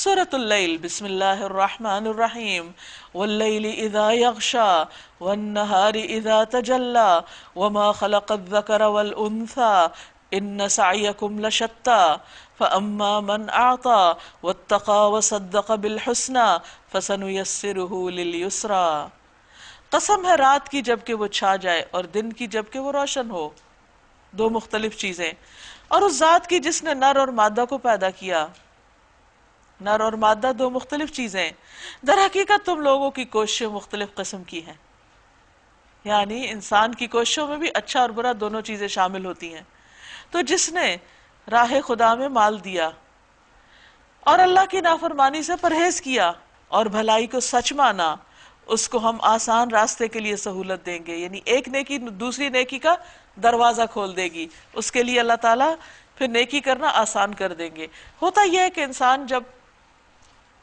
سورۃ اللیل بسم اللہ الرحمن الرحیم واللیل اذا یغشا والنہار اذا تجلی وما خلق الذکر والانثى ان سعیکم لشتی فاما من اعطى واتقى وصدق بالحسنى فسنیسرہ للیسرى۔ قسم ہے رات کی جب کہ وہ چھا جائے اور دن کی جب کہ وہ روشن ہو، دو مختلف چیزیں، اور اس ذات کی جس نے نر اور مادہ کو پیدا کیا۔ نر اور مادہ دو مختلف چیزیں، در حقیقت تم لوگوں کی کوششیں مختلف قسم کی ہیں، یعنی انسان کی کوششوں میں بھی اچھا اور برا دونوں چیزیں شامل ہوتی ہیں۔ تو جس نے راہ خدا میں مال دیا اور اللہ کی نافرمانی سے پرہیز کیا اور بھلائی کو سچ مانا، اس کو ہم آسان راستے کے لیے سہولت دیں گے، یعنی ایک نیکی دوسری نیکی کا دروازہ کھول دے گی، اس کے لیے اللہ تعالیٰ پھر نیکی کرنا آسان کر دیں گے۔ ہوتا یہ ہے کہ انسان جب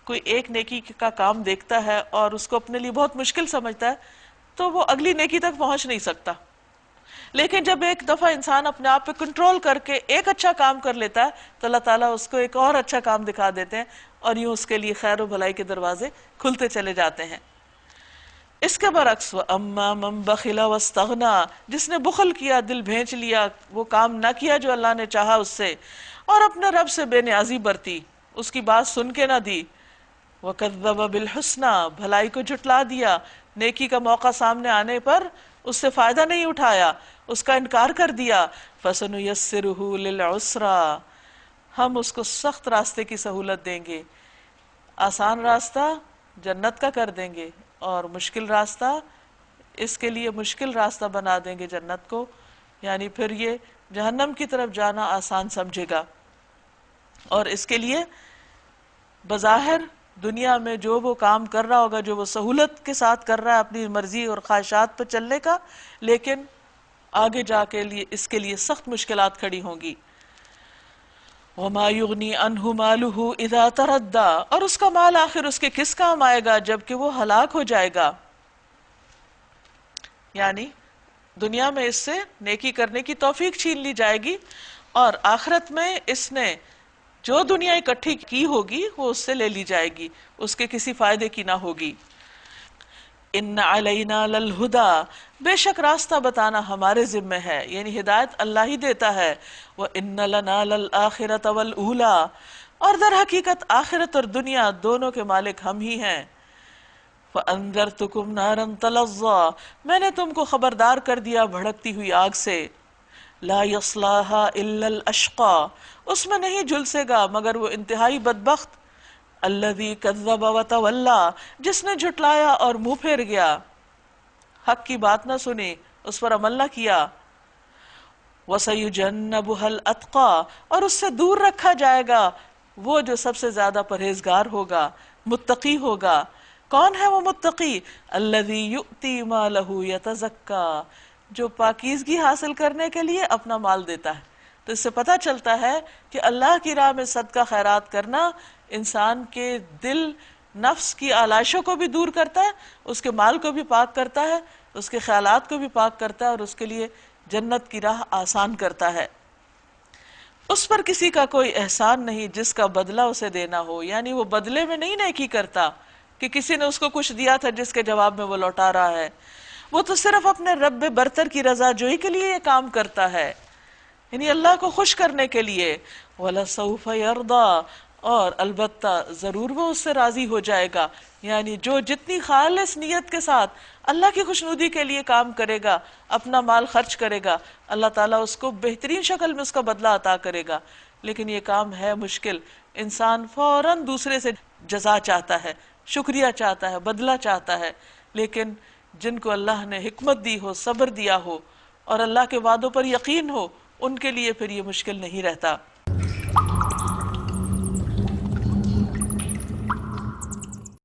کوئی ایک نیکی کا کام دیکھتا ہے اور اس کو اپنے لیے بہت مشکل سمجھتا ہے تو وہ اگلی نیکی تک پہنچ نہیں سکتا، لیکن جب ایک دفعہ انسان اپنے آپ پہ کنٹرول کر کے ایک اچھا کام کر لیتا ہے تو اللہ تعالیٰ اس کو ایک اور اچھا کام دکھا دیتے ہیں اور یوں اس کے لیے خیر و بھلائی کے دروازے کھلتے چلے جاتے ہیں۔ اس کے برعکس وَأَمَّا مَن بَخِلَ وَاسْتَغْنَىٰ، جس نے بخل کیا، دل بھینچ لیا، وہ کام نہ کیا جو اللہ نے چاہا اس سے، اور اپنے رب سے بے نیازی برتی، اس کی بات سن کے نہ دی، وَكَذَّبَ بِالْحُسْنَىٰ، بھلائی کو جھٹلا دیا، نیکی کا موقع سامنے آنے پر اس سے فائدہ نہیں اٹھایا، اس کا انکار کر دیا، فَسَنُيَسِّرُهُ لِلْعُسْرَىٰ، ہم اس کو سخت راستے کی سہولت دیں گے، آسان راستہ جنت کا کر دیں گے اور مشکل راستہ، اس کے لیے مشکل راستہ بنا دیں گے جنت کو، یعنی پھر یہ جہنم کی طرف جانا آسان سمجھے گا، اور اس کے لیے بظاہر دنیا میں جو وہ کام کر رہا ہوگا، جو وہ سہولت کے ساتھ کر رہا ہے اپنی مرضی اور خواہشات پہ چلنے کا، لیکن آگے جا کے اس کے لیے سخت مشکلات کھڑی ہوں گی۔ وَمَا يُغْنِي عَنْهُ مَالُهُ إِذَا تَرَدَّىٰ، اور اس کا مال آخر اس کے کس کام آئے گا جب کہ وہ ہلاک ہو جائے گا، یعنی دنیا میں اس سے نیکی کرنے کی توفیق چھین لی جائے گی اور آخرت میں اس نے جو دنیا اکٹھی کی ہوگی وہ اس سے لے لی جائے گی، اس کے کسی فائدے کی نہ ہوگی۔ ان علینا للہدا، بے شک راستہ بتانا ہمارے ذمہ ہے، یعنی ہدایت اللہ ہی دیتا ہے۔ وَإِنَّ لَنَا لَلْآخِرَةَ وَالْأُولَىٰ، اور در حقیقت آخرت اور دنیا دونوں کے مالک ہم ہی ہیں۔ فَأَنذَرْتُكُمْ نَارًا تَلَظَّىٰ، میں نے تم کو خبردار کر دیا بھڑکتی ہوئی آگ سے۔ لا يصلاها الا الاشقى، اس میں نہیں جھلسے گا مگر وہ انتہائی بدبخت۔ الذي كذب وتولى، جس نے جھٹلایا اور منہ پھیر گیا، حق کی بات نہ سنی، اس پر عمل نہ کیا۔ وسيجنبها الاتقى، اور اس سے دور رکھا جائے گا وہ جو سب سے زیادہ پرہیزگار ہوگا، متقی ہوگا۔ کون ہے وہ متقی؟ الذي يؤتي ماله يتزكى، جو پاکیزگی حاصل کرنے کے لیے اپنا مال دیتا ہے۔ تو اس سے پتہ چلتا ہے کہ اللہ کی راہ میں صدقہ خیرات کرنا انسان کے دل نفس کی آلائشوں کو بھی دور کرتا ہے، اس کے مال کو بھی پاک کرتا ہے، اس کے خیالات کو بھی پاک کرتا ہے اور اس کے لیے جنت کی راہ آسان کرتا ہے۔ اس پر کسی کا کوئی احسان نہیں جس کا بدلہ اسے دینا ہو، یعنی وہ بدلے میں نہیں نیکی کرتا کہ کسی نے اس کو کچھ دیا تھا جس کے جواب میں وہ لوٹا رہا ہے، وہ تو صرف اپنے رب برتر کی رضا جوئی کے لیے یہ کام کرتا ہے، یعنی اللہ کو خوش کرنے کے لیے۔ وَلَسَوْفَ يَرْضَىٰ، اور البتہ ضرور وہ اس سے راضی ہو جائے گا، یعنی جو جتنی خالص نیت کے ساتھ اللہ کی خوشنودی کے لیے کام کرے گا، اپنا مال خرچ کرے گا، اللہ تعالیٰ اس کو بہترین شکل میں اس کا بدلہ عطا کرے گا۔ لیکن یہ کام ہے مشکل، انسان فوراً دوسرے سے جزا چاہتا ہے، شکریہ چاہتا ہے، بدلہ چاہتا ہے، لیکن جن کو اللہ نے حکمت دی ہو، صبر دیا ہو اور اللہ کے وعدوں پر یقین ہو، ان کے لیے پھر یہ مشکل نہیں رہتا۔